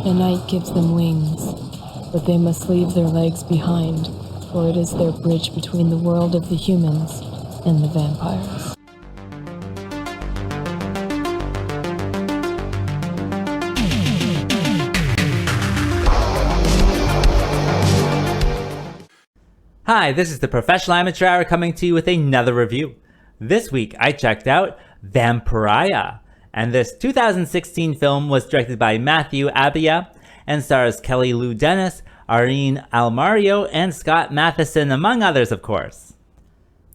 The night gives them wings, but they must leave their legs behind, for it is their bridge between the world of the humans and the vampires. Hi, this is the Professional Amateur Hour coming to you with another review. This week I checked out VAMPARIAH, and this 2016 film was directed by MANIA and stars Kelly Lou Dennis, Aaran Almario, and Scott Matheson, among others, of course.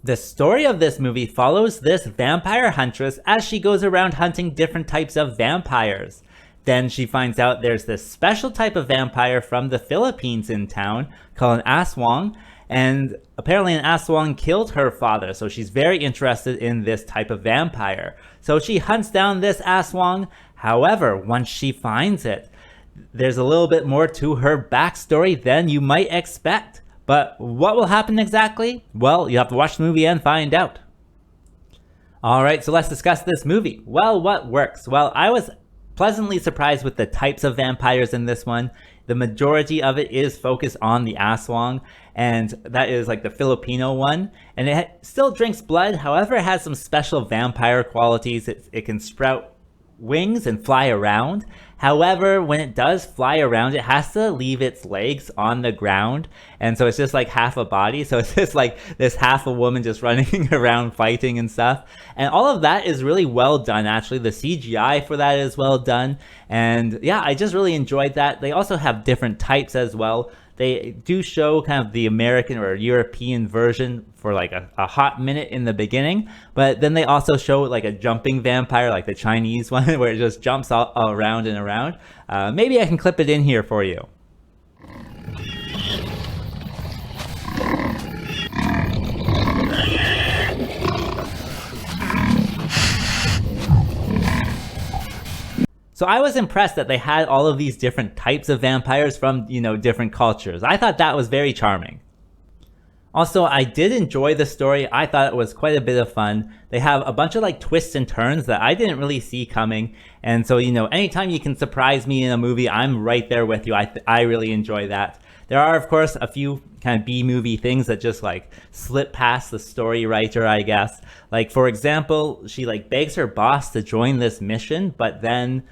The story of this movie follows this vampire huntress as she goes around hunting different types of vampires. Then she finds out there's this special type of vampire from the Philippines in town called an aswang, and apparently an aswang killed her father, so she's very interested in this type of vampire. So she hunts down this aswang. However, once she finds it, there's a little bit more to her backstory than you might expect. But what will happen exactly? Well, you have to watch the movie and find out. Alright, so let's discuss this movie. Well, what works? Well, I was pleasantly surprised with the types of vampires in this one. The majority of it is focused on the aswang, and that is like the Filipino one. And it still drinks blood, however it has some special vampire qualities. It can sprout wings and fly around. However, when it does fly around, it has to leave its legs on the ground, and so it's just like half a body. So it's just like this half a woman just running around fighting and stuff. And all of that is really well done, actually. The CGI for that is well done. And yeah, I just really enjoyed that. They also have different types as well. They do show kind of the American or European version for like a hot minute in the beginning, but then they also show like a jumping vampire, like the Chinese one, where it just jumps all around and around. Maybe I can clip it in here for you. So I was impressed that they had all of these different types of vampires from, different cultures. I thought that was very charming. Also, I did enjoy the story. I thought it was quite a bit of fun. They have a bunch of like twists and turns that I didn't really see coming. And so, anytime you can surprise me in a movie, I'm right there with you. I really enjoy that. There are, of course, a few kind of B-movie things that just like slip past the story writer, I guess. Like, for example, she like begs her boss to join this mission, but then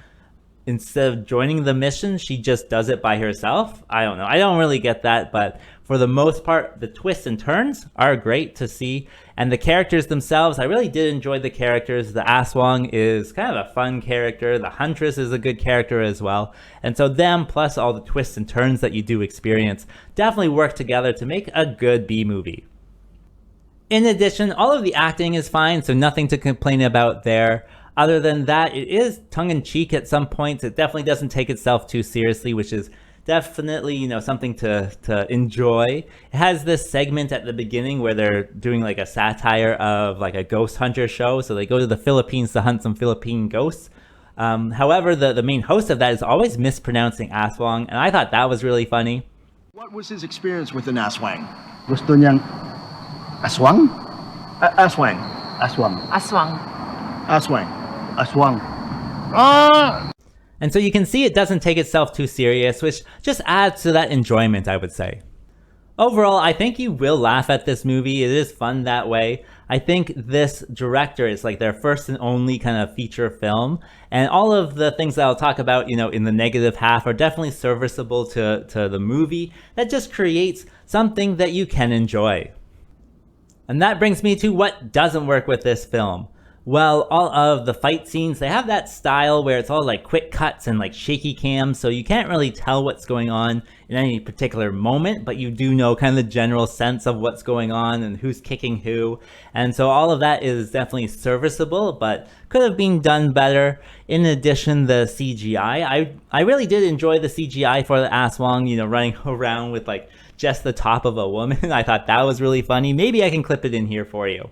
instead of joining the mission, she just does it by herself. I don't know. I don't really get that, but for the most part, the twists and turns are great to see. And the characters themselves, I really did enjoy the characters. The aswang is kind of a fun character. The huntress is a good character as well. And so them, plus all the twists and turns that you do experience, definitely work together to make a good B-movie. In addition, all of the acting is fine, so nothing to complain about there. Other than that, it is tongue-in-cheek at some points. It definitely doesn't take itself too seriously, which is definitely, something to enjoy. It has this segment at the beginning where they're doing like a satire of like a ghost hunter show. So they go to the Philippines to hunt some Philippine ghosts. However, the main host of that is always mispronouncing aswang, and I thought that was really funny. What was his experience with an aswang? Gusto niyang aswang? Aswang. Aswang. Aswang. Aswang. Aswang. And so you can see it doesn't take itself too serious, which just adds to that enjoyment, I would say. Overall, I think you will laugh at this movie. It is fun that way. I think this director is like their first and only kind of feature film. And all of the things that I'll talk about, in the negative half are definitely serviceable to the movie. That just creates something that you can enjoy. And that brings me to what doesn't work with this film. Well, all of the fight scenes, they have that style where it's all like quick cuts and like shaky cams, so you can't really tell what's going on in any particular moment, but you do know kind of the general sense of what's going on and who's kicking who. And so all of that is definitely serviceable, but could have been done better. In addition, the CGI, I really did enjoy the CGI for the aswang, running around with like just the top of a woman. I thought that was really funny. Maybe I can clip it in here for you.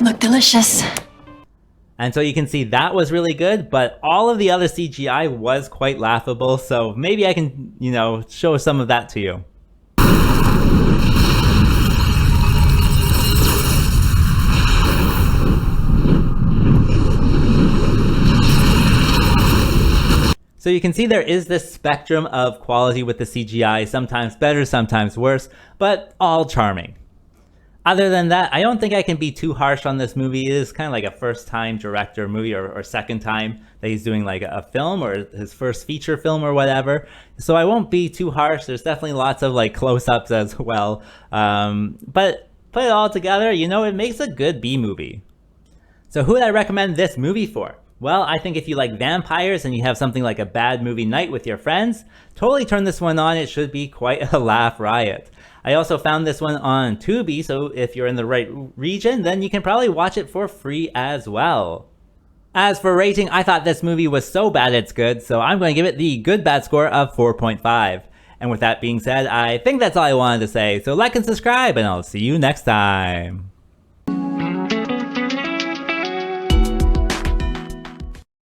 Look delicious. And so you can see that was really good, but all of the other CGI was quite laughable, so maybe I can, show some of that to you. So you can see there is this spectrum of quality with the CGI, sometimes better, sometimes worse, but all charming. Other than that, I don't think I can be too harsh on this movie. It is kind of like a first-time director movie, or second time that he's doing like a film, or his first feature film or whatever. So I won't be too harsh. There's definitely lots of like close-ups as well. But put it all together, you know, it makes a good B-movie. So who would I recommend this movie for? Well, I think if you like vampires and you have something like a bad movie night with your friends, totally turn this one on. It should be quite a laugh riot. I also found this one on Tubi, so if you're in the right region, then you can probably watch it for free as well. As for rating, I thought this movie was so bad it's good, so I'm going to give it the good bad score of 4.5. And with that being said, I think that's all I wanted to say, so like and subscribe, and I'll see you next time.